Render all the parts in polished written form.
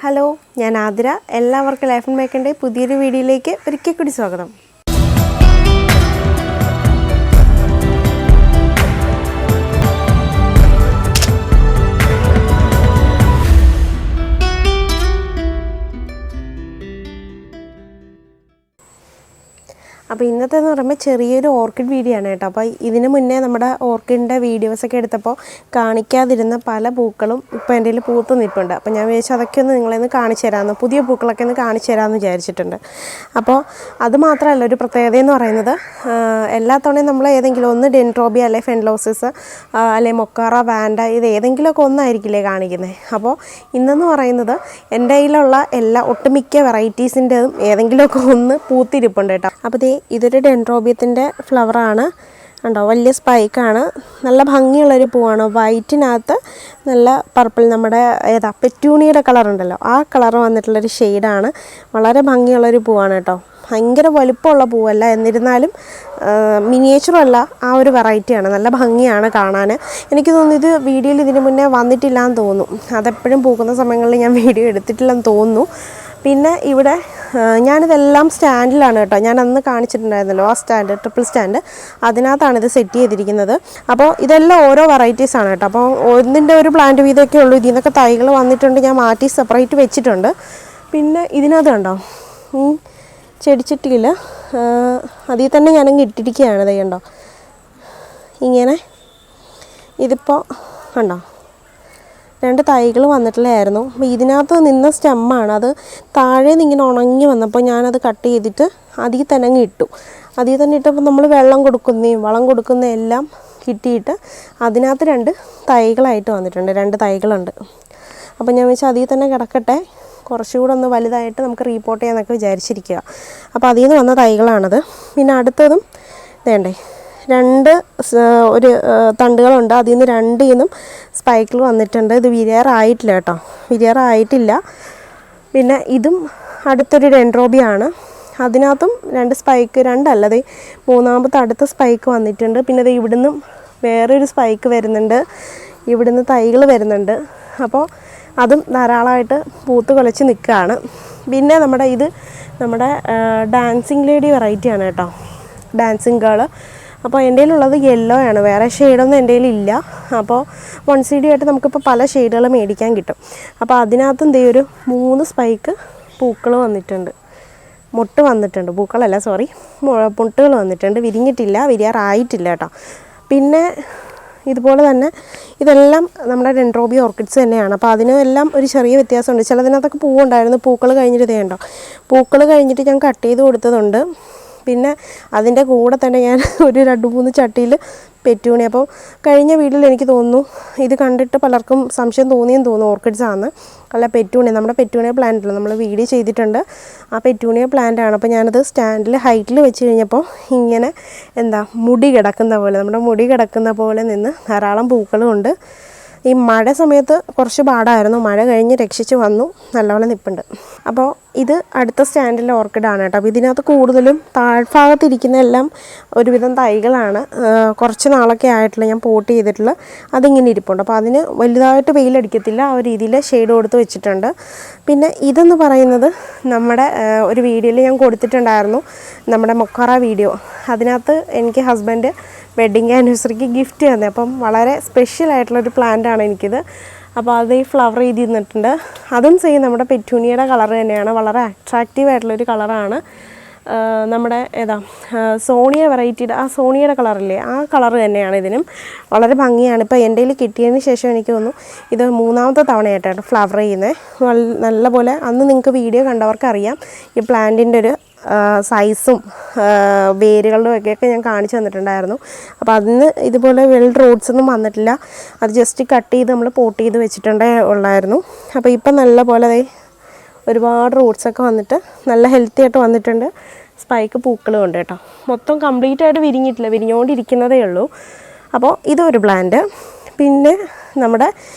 Hello, ഞാൻ ആതിര. എല്ലാവർക്കും life and മേക്കിൻ്റെ പുതിയൊരു വീഡിയോയിലേക്ക് ഒരിക്കൽ കൂടി സ്വാഗതം. അപ്പോൾ ഇന്നത്തേന്ന് പറയുമ്പോൾ ചെറിയൊരു ഓർക്കിഡ് വീഡിയോ ആണ് കേട്ടോ. അപ്പോൾ ഇതിന് മുന്നേ നമ്മുടെ ഓർക്കിഡിൻ്റെ വീഡിയോസൊക്കെ എടുത്തപ്പോൾ കാണിക്കാതിരുന്ന പല പൂക്കളും ഇപ്പോൾ എൻ്റെ കയ്യിൽ പൂത്ത് നിൽപ്പുണ്ട്. അപ്പോൾ ഞാൻ വിചാരിച്ചു അതൊക്കെ ഒന്ന് നിങ്ങളെ കാണിച്ചു തരാമെന്ന്, പുതിയ പൂക്കളൊക്കെ ഒന്ന് കാണിച്ചു തരാമെന്ന് വിചാരിച്ചിട്ടുണ്ട്. അപ്പോൾ അത് മാത്രമല്ല, ഒരു പ്രത്യേകത എന്ന് പറയുന്നത് എല്ലാ തവണയും നമ്മൾ ഏതെങ്കിലും ഒന്ന് ഡെൻഡ്രോബിയം അല്ലെങ്കിൽ ഫെൻലോസിസ് അല്ലെങ്കിൽ മൊക്കാറ, വാൻഡ, ഇത് ഏതെങ്കിലുമൊക്കെ ഒന്നായിരിക്കില്ലേ കാണിക്കുന്നത്. അപ്പോൾ ഇന്നെന്ന് പറയുന്നത് എൻ്റെ കയ്യിലുള്ള ഒട്ടുമിക്ക വെറൈറ്റീസിൻ്റെതും ഏതെങ്കിലുമൊക്കെ ഒന്ന് പൂത്തിരിപ്പുണ്ട് കേട്ടോ. അപ്പോൾ ഇതൊരു ഡെൻഡ്രോബിയത്തിൻ്റെ ഫ്ലവറാണ് കണ്ടോ, വലിയ സ്പൈക്കാണ്, നല്ല ഭംഗിയുള്ളൊരു പൂവാണ്. വൈറ്റിനകത്ത് നല്ല പർപ്പിൾ, നമ്മുടെ പെറ്റൂണിയുടെ കളറുണ്ടല്ലോ ആ കളർ വന്നിട്ടുള്ളൊരു ഷെയ്ഡാണ്. വളരെ ഭംഗിയുള്ളൊരു പൂവാണ് കേട്ടോ. ഭയങ്കര വലുപ്പമുള്ള പൂവല്ല, എന്നിരുന്നാലും മിനിയേച്ചറും അല്ല, ആ ഒരു വെറൈറ്റിയാണ്. നല്ല ഭംഗിയാണ് കാണാൻ. എനിക്ക് തോന്നുന്നു ഇത് വീഡിയോയിൽ ഇതിന് മുന്നേ വന്നിട്ടില്ല എന്ന് തോന്നുന്നു. അതെപ്പോഴും പൂക്കുന്ന സമയങ്ങളിൽ ഞാൻ വീഡിയോ എടുത്തിട്ടില്ലെന്ന് തോന്നുന്നു. പിന്നെ ഇവിടെ ഞാനിതെല്ലാം സ്റ്റാൻഡിലാണ് കേട്ടോ. ഞാൻ അന്ന് കാണിച്ചിട്ടുണ്ടായിരുന്നല്ലോ ആ സ്റ്റാൻഡ്, ട്രിപ്പിൾ സ്റ്റാൻഡ്, അതിനകത്താണ് ഇത് സെറ്റ് ചെയ്തിരിക്കുന്നത്. അപ്പോൾ ഇതെല്ലാം ഓരോ വെറൈറ്റീസാണ് കേട്ടോ. അപ്പോൾ ഒന്നിൻ്റെ ഒരു പ്ലാന്റ് വീതമൊക്കെ ഉള്ളൂ. ഇതിൽ നിന്നൊക്കെ തൈകൾ വന്നിട്ടുണ്ട്, ഞാൻ മാറ്റി സെപ്പറേറ്റ് വെച്ചിട്ടുണ്ട്. പിന്നെ ഇതിനകത്ത് കണ്ടോ ചെടിച്ചട്ടിയിൽ അതിൽ തന്നെ ഞാനങ്ങ് ഇട്ടിരിക്കുകയാണ്. ഇത് കണ്ടോ, ഇങ്ങനെ ഇതിപ്പോൾ കണ്ടോ 2 തൈകൾ വന്നിട്ടുള്ളതായിരുന്നു. അപ്പോൾ ഇതിനകത്ത് നിന്ന സ്റ്റെമ്മാണ്, അത് താഴെ നിന്ന് ഇങ്ങനെ ഉണങ്ങി വന്നപ്പോൾ ഞാനത് കട്ട് ചെയ്തിട്ട് അതിൽ തന്നെ അങ്ങ് ഇട്ടു. അതിൽ തന്നെ ഇട്ടപ്പോൾ നമ്മൾ വെള്ളം കൊടുക്കുന്നതും വളം കൊടുക്കുന്നതും എല്ലാം കിട്ടിയിട്ട് അതിനകത്ത് 2 തൈകളായിട്ട് വന്നിട്ടുണ്ട്. 2 തൈകളുണ്ട്. അപ്പോൾ ഞാൻ വെച്ചാൽ അതിൽ തന്നെ കിടക്കട്ടെ, കുറച്ചുകൂടെ ഒന്ന് വലുതായിട്ട് നമുക്ക് റീപോർട്ട് ചെയ്യാമെന്നൊക്കെ വിചാരിച്ചിരിക്കുക. അപ്പോൾ അതിൽ നിന്ന് വന്ന തൈകളാണത്. പിന്നെ അടുത്തതും വേണ്ടേ 2 ഒരു തണ്ടുകളുണ്ട്. അതിൽ നിന്ന് 2 സ്പൈക്കിൾ വന്നിട്ടുണ്ട്. ഇത് വിരിയാറായിട്ടില്ല കേട്ടോ, വിരിയാറായിട്ടില്ല. പിന്നെ ഇതും അടുത്തൊരു ഡെൻഡ്രോബിയാണ്. അതിനകത്തും 2 സ്പൈക്ക്, 2 അല്ലത് 3ാമത്തെ അടുത്ത സ്പൈക്ക് വന്നിട്ടുണ്ട്. പിന്നെ ഇത് ഇവിടുന്ന് വേറൊരു സ്പൈക്ക് വരുന്നുണ്ട്, ഇവിടുന്ന് തൈകൾ വരുന്നുണ്ട്. അപ്പോൾ അതും ധാരാളമായിട്ട് പൂത്ത് കുലച്ച് നിൽക്കുകയാണ്. പിന്നെ നമ്മുടെ ഡാൻസിങ് ലേഡി വെറൈറ്റിയാണ് കേട്ടോ, ഡാൻസിങ് ഗേൾ. അപ്പോൾ എൻ്റെ കയ്യിലുള്ളത് യെല്ലോ ആണ്, വേറെ ഷെയ്ഡൊന്നും എൻ്റെ കയ്യിലില്ല. അപ്പോൾ ഓൺസിഡിയായിട്ട് നമുക്കിപ്പോൾ പല ഷെയ്ഡുകൾ മേടിക്കാൻ കിട്ടും. അപ്പോൾ അതിനകത്ത് ഒരു 3 സ്പൈക്ക് പൂക്കൾ വന്നിട്ടുണ്ട്, മുട്ട് വന്നിട്ടുണ്ട്, പൂക്കളല്ല സോറി, മുട്ടുകൾ വന്നിട്ടുണ്ട്. വിരിഞ്ഞിട്ടില്ല, വിരിയാറായിട്ടില്ല കേട്ടോ. പിന്നെ ഇതുപോലെ തന്നെ ഇതെല്ലാം നമ്മുടെ ഡെൻഡ്രോബിയം ഓർക്കിഡ്സ് തന്നെയാണ്. അപ്പോൾ അതിനെല്ലാം ഒരു ചെറിയ വ്യത്യാസമുണ്ട്. ചിലതിനകത്തൊക്കെ പൂവുണ്ടായിരുന്നു, പൂക്കൾ കഴിഞ്ഞിട്ട് ഇതേണ്ടോ, പൂക്കൾ കഴിഞ്ഞിട്ട് ഞാൻ കട്ട് ചെയ്ത് കൊടുത്തതുണ്ട്. പിന്നെ അതിൻ്റെ കൂടെ തന്നെ ഞാൻ ഒരു 2-3 ചട്ടിയിൽ പെറ്റൂണി. അപ്പോൾ കഴിഞ്ഞ വീട്ടിൽ എനിക്ക് തോന്നുന്നു ഇത് കണ്ടിട്ട് പലർക്കും സംശയം തോന്നിയെന്ന് തോന്നുന്നു, ഓർക്കിഡ്സ് ആണ് അല്ല പെറ്റൂണിയ, നമ്മുടെ പെറ്റൂണിയ പ്ലാന്റിൽ നമ്മൾ വീഡിയോ ചെയ്തിട്ടുണ്ട്. ആ പെറ്റൂണിയ പ്ലാന്റാണ്. അപ്പോൾ ഞാനത് സ്റ്റാൻഡിൽ ഹൈറ്റിൽ വെച്ച് കഴിഞ്ഞപ്പോൾ ഇങ്ങനെ മുടി കിടക്കുന്ന പോലെ, നമ്മുടെ മുടി കിടക്കുന്ന പോലെ നിന്ന് ധാരാളം പൂക്കളും ഉണ്ട്. ഈ മഴ സമയത്ത് കുറച്ച് പാടായിരുന്നു, മഴ കഴിഞ്ഞ് രക്ഷിച്ച് വന്നു, നല്ലപോലെ നിൽപ്പുണ്ട്. അപ്പോൾ ഇത് അടുത്ത സ്റ്റാൻഡിലെ ഓർക്കിഡാണ് കേട്ടോ. അപ്പോൾ ഇതിനകത്ത് കൂടുതലും താഴ്ഭാഗത്തിരിക്കുന്ന എല്ലാം ഒരുവിധം തൈകളാണ്. കുറച്ച് നാളൊക്കെ ആയിട്ടുള്ള ഞാൻ പോട്ട് ചെയ്തിട്ടുള്ള അതിങ്ങനെ ഇരിപ്പുണ്ട്. അപ്പോൾ അതിന് വലുതായിട്ട് വെയിലടിക്കത്തില്ല, ആ ഒരു രീതിയിൽ ഷെയ്ഡ് കൊടുത്ത് വെച്ചിട്ടുണ്ട്. പിന്നെ ഇതെന്ന് പറയുന്നത് നമ്മുടെ ഒരു വീഡിയോയിൽ ഞാൻ കൊടുത്തിട്ടുണ്ടായിരുന്നു, നമ്മുടെ മൊക്കാറ വീഡിയോ. അതിനകത്ത് എനിക്ക് ഹസ്ബൻഡ് വെഡ്ഡിങ് ആനിവേഴ്സറിക്ക് ഗിഫ്റ്റ് തന്നെ. അപ്പം വളരെ സ്പെഷ്യലായിട്ടുള്ളൊരു പ്ലാന്റാണ് എനിക്കിത്. അപ്പോൾ അത് ഈ ഫ്ലവർ ചെയ്ത് നിന്നിട്ടുണ്ട്. അതും സെയിം നമ്മുടെ പെറ്റൂണിയുടെ കളർ തന്നെയാണ്, വളരെ അട്രാക്റ്റീവായിട്ടുള്ളൊരു കളറാണ്. നമ്മുടെ സോണിയ വെറൈറ്റിയുടെ ആ സോണിയയുടെ കളറില്ലേ, ആ കളർ തന്നെയാണ് ഇതിനും. വളരെ ഭംഗിയാണ്. ഇപ്പോൾ എൻ്റെ കയ്യിൽ കിട്ടിയതിന് ശേഷം എനിക്ക് തോന്നുന്നു ഇത് 3ാമത്തെ തവണയായിട്ടാണ് ഫ്ലവർ ചെയ്യുന്നത്. നല്ലപോലെ അന്ന് നിങ്ങൾക്ക് വീഡിയോ കണ്ടവർക്കറിയാം ഈ പ്ലാന്റിൻ്റെ ഒരു സൈസും വേരുകളുടെ ഒക്കെ ഞാൻ കാണിച്ചു തന്നിട്ടുണ്ടായിരുന്നു. അപ്പോൾ അതിന് ഇതുപോലെ വെൽ റൂട്ട്സ് ഒന്നും വന്നിട്ടില്ല, അത് ജസ്റ്റ് കട്ട് ചെയ്ത് നമ്മൾ പോട്ട് ചെയ്ത് വെച്ചിട്ടുണ്ടേ ഉള്ളായിരുന്നു. അപ്പോൾ ഇപ്പം നല്ല പോലെ ഒരുപാട് റൂട്ട്സൊക്കെ വന്നിട്ട് നല്ല ഹെൽത്തി ആയിട്ട് വന്നിട്ടുണ്ട്. സ്പൈക്ക് പൂക്കളും ഉണ്ട് കേട്ടോ. മൊത്തം കംപ്ലീറ്റ് ആയിട്ട് വിരിഞ്ഞിട്ടില്ല, വിരിഞ്ഞുകൊണ്ടിരിക്കുന്നതേ ഉള്ളൂ. അപ്പോൾ ഇതൊരു പ്ലാന്റ്. പിന്നെ നമ്മുടെ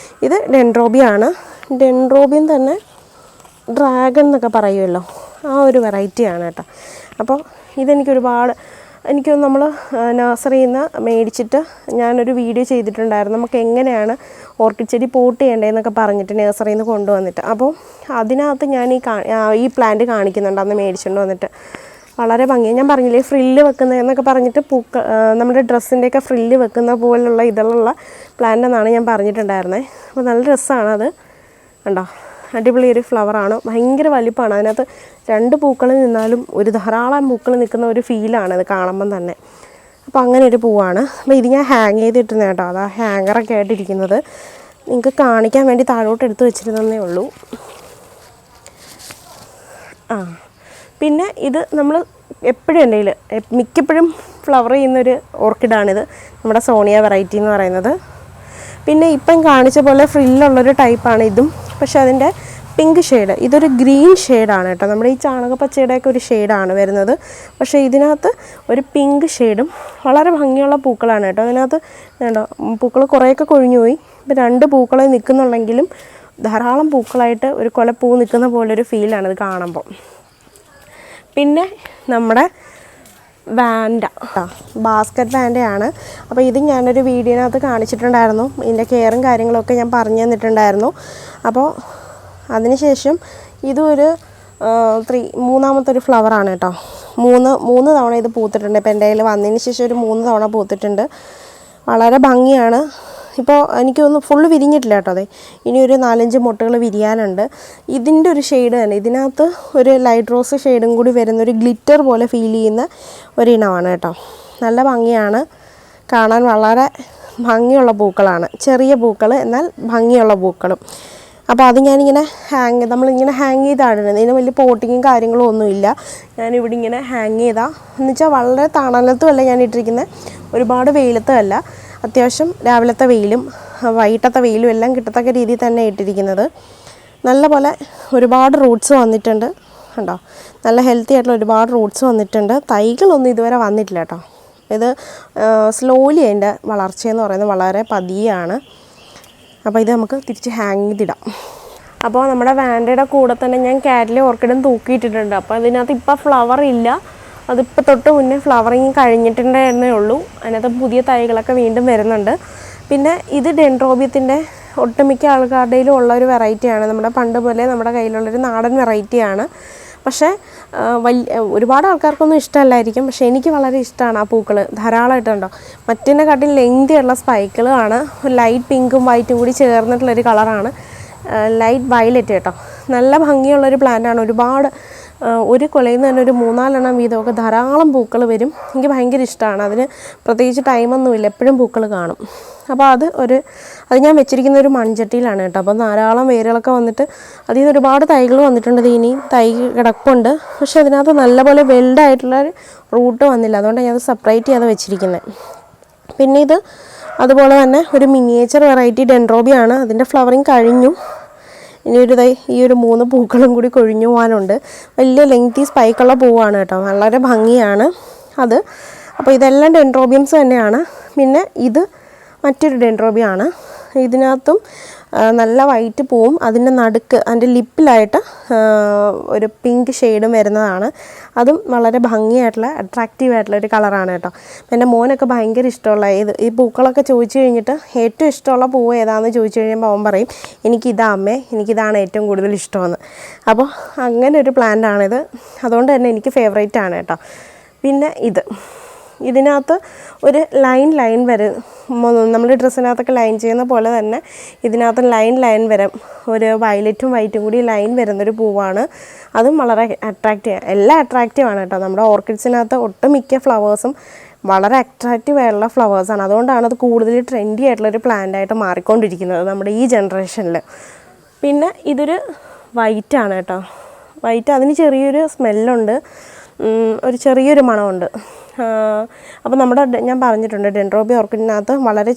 ഇത് ഡെൻഡ്രോബിയാണ്. ഡെൻഡ്രോബിയം തന്നെ ഡ്രാഗൺ എന്നൊക്കെ പറയുമല്ലോ, ആ ഒരു വെറൈറ്റിയാണ് കേട്ടോ. അപ്പോൾ ഇതെനിക്ക് ഒരുപാട് എനിക്കൊന്ന് നമ്മൾ നഴ്സറിയിൽ നിന്ന് മേടിച്ചിട്ട് ഞാനൊരു വീഡിയോ ചെയ്തിട്ടുണ്ടായിരുന്നു, നമുക്ക് എങ്ങനെയാണ് ഓർക്കിഡ് ചെടി പോട്ട് ചെയ്യേണ്ടതെന്നൊക്കെ പറഞ്ഞിട്ട് നഴ്സറിയിൽ നിന്ന് കൊണ്ടുവന്നിട്ട്. അപ്പോൾ അതിനകത്ത് ഞാൻ ഈ പ്ലാന്റ് കാണിക്കുന്നുണ്ട് അന്ന് മേടിച്ചുകൊണ്ട് വന്നിട്ട്. വളരെ ഭംഗിയാണ്. ഞാൻ പറഞ്ഞില്ലേ ഫ്രില്ല് വെക്കുന്നതെന്നൊക്കെ പറഞ്ഞിട്ട് നമ്മുടെ ഡ്രസ്സിൻ്റെയൊക്കെ ഫ്രില്ല് വെക്കുന്ന പോലുള്ള ഇതിലുള്ള പ്ലാന്റ് എന്നാണ് ഞാൻ പറഞ്ഞിട്ടുണ്ടായിരുന്നത്. അപ്പോൾ നല്ല രസമാണത്, കണ്ടോ, അടിപൊളി ഒരു ഫ്ലവറാണ്, ഭയങ്കര വലിപ്പമാണ്. അതിനകത്ത് 2 പൂക്കൾ നിന്നാലും ഒരു ധാരാളം പൂക്കൾ നിൽക്കുന്ന ഒരു ഫീലാണ് അത് കാണുമ്പം തന്നെ. അപ്പോൾ അങ്ങനെ ഒരു പൂവാണ്. അപ്പോൾ ഇത് ഞാൻ ഹാങ് ചെയ്തിട്ടുന്നത് കേട്ടോ, അതാ ഹാങ്ങറൊക്കെ ആയിട്ടിരിക്കുന്നത്. നിങ്ങൾക്ക് കാണിക്കാൻ വേണ്ടി താഴോട്ട് എടുത്ത് വെച്ചിരുന്നതേ ഉള്ളൂ. പിന്നെ ഇത് നമ്മൾ എപ്പോഴും എൻ്റെ കയ്യിൽ മിക്കപ്പോഴും ഫ്ലവർ ചെയ്യുന്നൊരു ഓർക്കിഡാണിത്, നമ്മുടെ സോണിയ വെറൈറ്റി എന്ന് പറയുന്നത്. പിന്നെ ഇപ്പം കാണിച്ച പോലെ ഫ്രില്ലുള്ളൊരു ടൈപ്പാണ് ഇതും, പക്ഷെ അതിൻ്റെ പിങ്ക് ഷെയ്ഡ്, ഇതൊരു ഗ്രീൻ ഷെയ്ഡാണ് കേട്ടോ, നമ്മുടെ ഈ ചാണകപ്പച്ചയുടെയൊക്കെ ഒരു ഷെയ്ഡാണ് വരുന്നത്. പക്ഷേ ഇതിനകത്ത് ഒരു പിങ്ക് ഷെയ്ഡും വളരെ ഭംഗിയുള്ള പൂക്കളാണ് കേട്ടോ. അതിനകത്ത് വേണ്ടോ പൂക്കൾ കുറേയൊക്കെ കൊഴിഞ്ഞു പോയി. ഇപ്പം 2 പൂക്കളെ നിൽക്കുന്നുണ്ടെങ്കിലും ധാരാളം പൂക്കളായിട്ട് ഒരു കൊലപ്പൂ നിൽക്കുന്ന പോലൊരു ഫീലാണ് ഇത് കാണുമ്പോൾ. പിന്നെ നമ്മുടെ വാൻഡ, ബാസ്ക്കറ്റ് വാൻഡയാണ്. അപ്പോൾ ഇത് ഞാനൊരു വീഡിയോനകത്ത് കാണിച്ചിട്ടുണ്ടായിരുന്നു, ഇതിൻ്റെ കെയറും കാര്യങ്ങളൊക്കെ ഞാൻ പറഞ്ഞു തന്നിട്ടുണ്ടായിരുന്നു. അപ്പോൾ അതിനുശേഷം ഇതും ഒരു മൂന്നാമത്തെ ഒരു ഫ്ലവറാണ് കേട്ടോ. മൂന്ന് തവണ ഇത് പൂത്തിട്ടുണ്ട്. ഇപ്പോൾ എൻ്റെ കയ്യിൽ വന്നതിന് ശേഷം ഒരു 3 തവണ പൂത്തിട്ടുണ്ട്. വളരെ ഭംഗിയാണ്. ഇപ്പോൾ എനിക്കൊന്ന് ഫുള്ള് വിരിഞ്ഞിട്ടില്ല കേട്ടോ. അതെ, ഇനി ഒരു 4-5 മുട്ടുകൾ വിരിയാനുണ്ട്. ഇതിൻ്റെ ഒരു ഷെയ്ഡ് തന്നെ, ഇതിനകത്ത് ഒരു ലൈറ്റ് റോസ് ഷെയ്ഡും കൂടി വരുന്നൊരു ഗ്ലിറ്റർ പോലെ ഫീൽ ചെയ്യുന്ന ഒരിനമാണ് കേട്ടോ. നല്ല ഭംഗിയാണ് കാണാൻ, വളരെ ഭംഗിയുള്ള പൂക്കളാണ്, ചെറിയ പൂക്കൾ എന്നാൽ ഭംഗിയുള്ള പൂക്കളും. അപ്പോൾ അത് ഞാനിങ്ങനെ നമ്മളിങ്ങനെ ഹാങ് ചെയ്താണ് ഇടുന്നത്. ഇതിന് വലിയ പോട്ടിങ്ങും കാര്യങ്ങളും ഒന്നുമില്ല. ഞാനിവിടെ ഇങ്ങനെ ഹാങ് ചെയ്താൽ എന്ന് വെച്ചാൽ വളരെ തണലത്തുമല്ല ഞാൻ ഇട്ടിരിക്കുന്നത്, ഒരുപാട് വെയിലത്തുമല്ല, അത്യാവശ്യം രാവിലത്തെ വെയിലും വൈകിട്ടത്തെ വെയിലും എല്ലാം കിട്ടത്തക്ക രീതിയിൽ തന്നെ ഇട്ടിരിക്കുന്നത്. നല്ല പോലെ ഒരുപാട് റൂട്ട്സ് വന്നിട്ടുണ്ട് കണ്ടോ, നല്ല ഹെൽത്തി ആയിട്ടുള്ള ഒരുപാട് റൂട്ട്സ് വന്നിട്ടുണ്ട്. തൈകളൊന്നും ഇതുവരെ വന്നിട്ടില്ല കേട്ടോ. ഇത് സ്ലോലി അതിൻ്റെ വളർച്ചയെന്ന് പറയുന്നത് വളരെ പതിയാണ്. അപ്പോൾ ഇത് നമുക്ക് തിരിച്ച് ഹാങ് ചെയ്തിടാം. അപ്പോൾ നമ്മുടെ വാൻഡയുടെ കൂടെ തന്നെ ഞാൻ കാറ്റിലെ ഓർക്കിഡും തൂക്കിയിട്ടിട്ടുണ്ട്. അപ്പോൾ അതിനകത്ത് ഇപ്പോൾ ഫ്ലവർ ഇല്ല, അതിപ്പോൾ തൊട്ട് മുന്നേ ഫ്ലവറിങ് കഴിഞ്ഞിട്ടുണ്ടായിരുന്നേ ഉള്ളൂ. അതിനകത്ത് പുതിയ തൈകളൊക്കെ വീണ്ടും വരുന്നുണ്ട്. പിന്നെ ഇത് ഡെൻഡ്രോബിയത്തിൻ്റെ ഒട്ടുമിക്ക ആൾക്കാരുടെയിലും ഉള്ള ഒരു വെറൈറ്റിയാണ്. നമ്മുടെ പണ്ട് പോലെ നമ്മുടെ കയ്യിലുള്ളൊരു നാടൻ വെറൈറ്റിയാണ്. പക്ഷേ ഒരുപാട് ആൾക്കാർക്കൊന്നും ഇഷ്ടമല്ലായിരിക്കും, പക്ഷേ എനിക്ക് വളരെ ഇഷ്ടമാണ് ആ പൂക്കൾ. ധാരാളമായിട്ടുണ്ടോ, മറ്റേതിനെ കാട്ടിൽ ലെങ്തിയുള്ള സ്പൈക്കുകളാണ്. ലൈറ്റ് പിങ്കും വൈറ്റും കൂടി ചേർന്നിട്ടുള്ളൊരു കളറാണ്, ലൈറ്റ് വയലറ്റ് കേട്ടോ. നല്ല ഭംഗിയുള്ളൊരു പ്ലാന്റാണ്. ഒരുപാട് ഒരു കൊലയിൽ നിന്ന് തന്നെ ഒരു 3-4 എണ്ണം വീതമൊക്കെ ധാരാളം പൂക്കൾ വരും. എനിക്ക് ഭയങ്കര ഇഷ്ടമാണ്. അതിന് പ്രത്യേകിച്ച് ടൈമൊന്നുമില്ല, എപ്പോഴും പൂക്കൾ കാണും. അപ്പോൾ അത് ഞാൻ വെച്ചിരിക്കുന്ന ഒരു മൺചട്ടിയിലാണ് കേട്ടോ. അപ്പോൾ ധാരാളം വേരുകളൊക്കെ വന്നിട്ട് അതിൽ നിന്ന് ഒരുപാട് തൈകൾ വന്നിട്ടുണ്ട്. ഇനിയും തൈ കിടപ്പുണ്ട്, പക്ഷേ അതിനകത്ത് നല്ലപോലെ വെൽഡായിട്ടുള്ളൊരു റൂട്ട് വന്നില്ല, അതുകൊണ്ടാണ് ഞാനത് സെപ്പറേറ്റ് ചെയ്യാതെ വെച്ചിരിക്കുന്നത്. പിന്നെ ഇത് അതുപോലെ തന്നെ ഒരു മിനിയേച്ചർ വെറൈറ്റി ഡെൻഡ്രോബിയാണ്. അതിൻ്റെ ഫ്ലവറിങ് കഴിഞ്ഞു. ഇനിയൊരു ഈ ഒരു 3 പൂക്കളും കൂടി കൊഴിഞ്ഞു പോകാനുണ്ട്. വലിയ ലെങ്തി സ്പൈക്കുള്ള പൂവാണ് കേട്ടോ, വളരെ ഭംഗിയാണ് അത്. അപ്പോൾ ഇതെല്ലാം ഡെൻഡ്രോബിയംസ് തന്നെയാണ്. പിന്നെ ഇത് മറ്റൊരു ഡെൻഡ്രോബിയാണ്. ഇതിനകത്തും നല്ല വൈറ്റ് പൂവും അതിൻ്റെ നടുക്ക് അതിൻ്റെ ലിപ്പിലായിട്ട് ഒരു പിങ്ക് ഷെയ്ഡും വരുന്നതാണ്. അതും വളരെ ഭംഗിയായിട്ടുള്ള അട്രാക്റ്റീവായിട്ടുള്ള ഒരു കളറാണ് കേട്ടോ. എൻ്റെ മോനൊക്കെ ഭയങ്കര ഇഷ്ടമുള്ള ഈ പൂക്കളൊക്കെ ചോദിച്ചു കഴിഞ്ഞിട്ട് ഏറ്റവും ഇഷ്ടമുള്ള പൂവ് ഏതാണെന്ന് ചോദിച്ചു കഴിയുമ്പോൾ അവൻ പറയും എനിക്കിതാ അമ്മേ, എനിക്കിതാണ് ഏറ്റവും കൂടുതൽ ഇഷ്ടമെന്ന്. അപ്പോൾ അങ്ങനെ ഒരു പ്ലാന്റാണിത്, അതുകൊണ്ട് തന്നെ എനിക്ക് ഫേവറേറ്റ് ആണ് കേട്ടോ. പിന്നെ ഇതിനകത്ത് ഒരു ലൈൻ വരും, നമ്മൾ ഡ്രസ്സിനകത്തൊക്കെ ലൈൻ ചെയ്യുന്ന പോലെ തന്നെ ഇതിനകത്ത് ലൈൻ വരും. ഒരു വയലറ്റും വൈറ്റും കൂടി ലൈൻ വരുന്നൊരു പൂവാണ്. അതും വളരെ എല്ലാം അട്രാക്റ്റീവാണ് കേട്ടോ. നമ്മുടെ ഓർക്കിഡ്സിനകത്ത് ഒട്ടുമിക്ക ഫ്ലവേഴ്സും വളരെ അട്രാക്റ്റീവ് ആയിട്ടുള്ള ഫ്ലവേഴ്സാണ്. അതുകൊണ്ടാണ് അത് കൂടുതൽ ട്രെൻഡി ആയിട്ടുള്ളൊരു പ്ലാന്റായിട്ട് മാറിക്കൊണ്ടിരിക്കുന്നത് നമ്മുടെ ഈ ജനറേഷനിൽ. പിന്നെ ഇതൊരു വൈറ്റാണ് കേട്ടോ. വൈറ്റ്, അതിന് ചെറിയൊരു സ്മെല്ലുണ്ട്, ഒരു ചെറിയൊരു മണമുണ്ട്. അപ്പോൾ ഞാൻ പറഞ്ഞിട്ടുണ്ട് ഡെൻഡ്രോബിയം ഓർക്കിഡിനകത്ത് വളരെ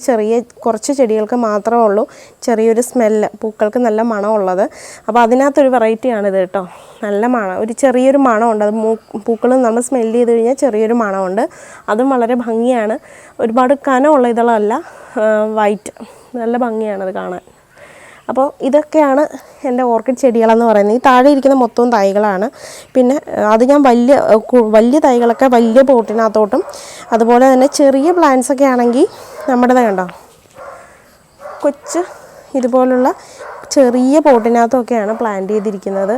കുറച്ച് ചെടികൾക്ക് മാത്രമേ ഉള്ളൂ ചെറിയൊരു സ്മെല്ല്, പൂക്കൾക്ക് നല്ല മണമുള്ളത്. അപ്പോൾ അതിനകത്തൊരു വെറൈറ്റിയാണിത് കേട്ടോ. നല്ല മണം, ഒരു ചെറിയൊരു മണമുണ്ട്. അത് പൂക്കൾ നമ്മൾ സ്മെല്ല് ചെയ്ത് കഴിഞ്ഞാൽ ചെറിയൊരു മണമുണ്ട്. അതും വളരെ ഭംഗിയാണ്. ഒരുപാട് കനമുള്ള ഇതളല്ല, വൈറ്റ്, നല്ല ഭംഗിയാണത് കാണാൻ. അപ്പോൾ ഇതൊക്കെയാണ് എൻ്റെ ഓർക്കിഡ് ചെടികളെന്ന് പറയുന്നത്. ഈ താഴെ ഇരിക്കുന്ന മൊത്തവും തൈകളാണ്. പിന്നെ അത് ഞാൻ വലിയ തൈകളൊക്കെ വലിയ പോട്ടിനകത്തോട്ടും, അതുപോലെ തന്നെ ചെറിയ പ്ലാന്റ്സൊക്കെ ആണെങ്കിൽ നമ്മുടേത് കണ്ടോ കൊച്ച് ഇതുപോലുള്ള ചെറിയ പോട്ടിനകത്തൊക്കെയാണ് പ്ലാന്റ് ചെയ്തിരിക്കുന്നത്.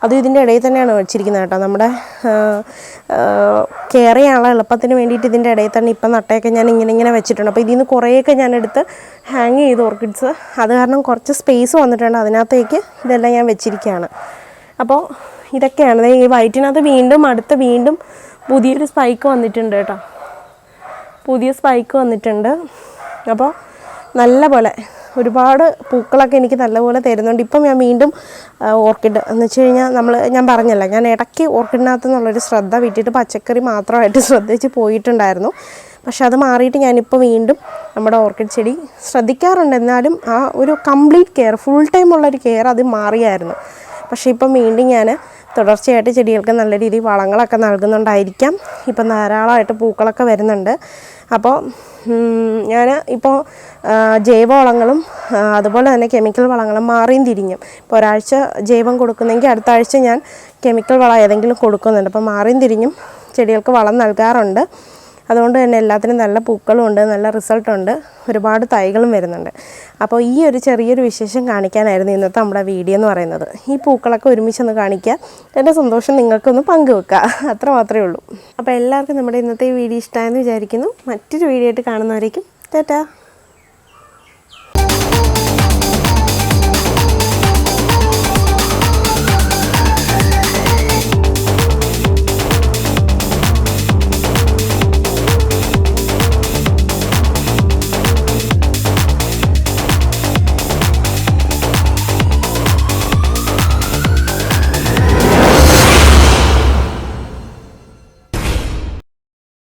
അതും ഇതിൻ്റെ ഇടയിൽ തന്നെയാണ് വെച്ചിരിക്കുന്നത് കേട്ടോ. നമ്മുടെ കെയർ ചെയ്യാനുള്ള എളുപ്പത്തിന് വേണ്ടിയിട്ട് ഇതിൻ്റെ ഇടയിൽ തന്നെ ഇപ്പം നട്ടയൊക്കെ ഞാൻ ഇങ്ങനെ വെച്ചിട്ടുണ്ട്. അപ്പോൾ ഇതിൽ നിന്ന് കുറേയൊക്കെ ഞാനെടുത്ത് ഹാങ് ചെയ്ത് ഓർക്കിഡ്സ്. അത് കാരണം കുറച്ച് സ്പേസ് വന്നിട്ടുണ്ട്, അതിനകത്തേക്ക് ഇതെല്ലാം ഞാൻ വെച്ചിരിക്കുകയാണ്. അപ്പോൾ ഇതൊക്കെയാണ്. ഈ വൈറ്റിനകത്ത് വീണ്ടും പുതിയൊരു സ്പൈക്ക് വന്നിട്ടുണ്ട് കേട്ടോ. പുതിയ സ്പൈക്ക് വന്നിട്ടുണ്ട്. അപ്പോൾ നല്ല പോലെ ഒരുപാട് പൂക്കളൊക്കെ എനിക്ക് നല്ലപോലെ തരുന്നുണ്ട്. ഇപ്പം ഞാൻ വീണ്ടും ഓർക്കിഡ് എന്ന് വെച്ച് കഴിഞ്ഞാൽ ഞാൻ പറഞ്ഞല്ലോ, ഞാൻ ഇടയ്ക്ക് ഓർക്കിഡിനകത്ത് നിന്നുള്ളൊരു ശ്രദ്ധ വിട്ടിട്ട് പച്ചക്കറി മാത്രമായിട്ട് ശ്രദ്ധിച്ച് പോയിട്ടുണ്ടായിരുന്നു. പക്ഷെ അത് മാറിയിട്ട് ഞാനിപ്പോൾ വീണ്ടും നമ്മുടെ ഓർക്കിഡ് ചെടി ശ്രദ്ധിക്കാറുണ്ട്. എന്നാലും ആ ഒരു കംപ്ലീറ്റ് കെയർ, ഫുൾ ടൈം ഉള്ളൊരു കെയർ അത് മാറിയായിരുന്നു. പക്ഷേ ഇപ്പം വീണ്ടും ഞാൻ തുടർച്ചയായിട്ട് ചെടികൾക്ക് നല്ല രീതിയിൽ വളങ്ങളൊക്കെ നൽകുന്നുണ്ടായിരിക്കാം. ഇപ്പം ധാരാളമായിട്ട് പൂക്കളൊക്കെ വരുന്നുണ്ട്. അപ്പോൾ ഞാൻ ഇപ്പോൾ ജൈവവളങ്ങളും അതുപോലെ തന്നെ കെമിക്കൽ വളങ്ങളും മാറിയും തിരിഞ്ഞും. ഇപ്പോൾ ഒരാഴ്ച ജൈവം കൊടുക്കുന്നെങ്കിൽ അടുത്ത ആഴ്ച ഞാൻ കെമിക്കൽ വളം ഏതെങ്കിലും കൊടുക്കുന്നുണ്ട്. അപ്പോൾ മാറിയും തിരിഞ്ഞും ചെടികൾക്ക് വളം നൽകാറുണ്ട്. അതുകൊണ്ട് തന്നെ എല്ലാത്തിനും നല്ല പൂക്കളും ഉണ്ട്, നല്ല റിസൾട്ടുണ്ട്, ഒരുപാട് തൈകളും വരുന്നുണ്ട്. അപ്പോൾ ഈ ഒരു ചെറിയൊരു വിശേഷം കാണിക്കാനായിരുന്നു ഇന്നത്തെ നമ്മുടെ വീഡിയോ എന്ന് പറയുന്നത്. ഈ പൂക്കളൊക്കെ ഒരുമിച്ചൊന്ന് കാണിക്കുക, എൻ്റെ സന്തോഷം നിങ്ങൾക്കൊന്ന് പങ്കുവെക്കുക, അത്ര മാത്രമേ ഉള്ളൂ. അപ്പോൾ എല്ലാവർക്കും നമ്മുടെ ഇന്നത്തെ ഈ വീഡിയോ ഇഷ്ടമായെന്ന് വിചാരിക്കുന്നു. മറ്റൊരു വീഡിയോ ആയിട്ട് കാണുന്നവരേക്കും ടാറ്റാ.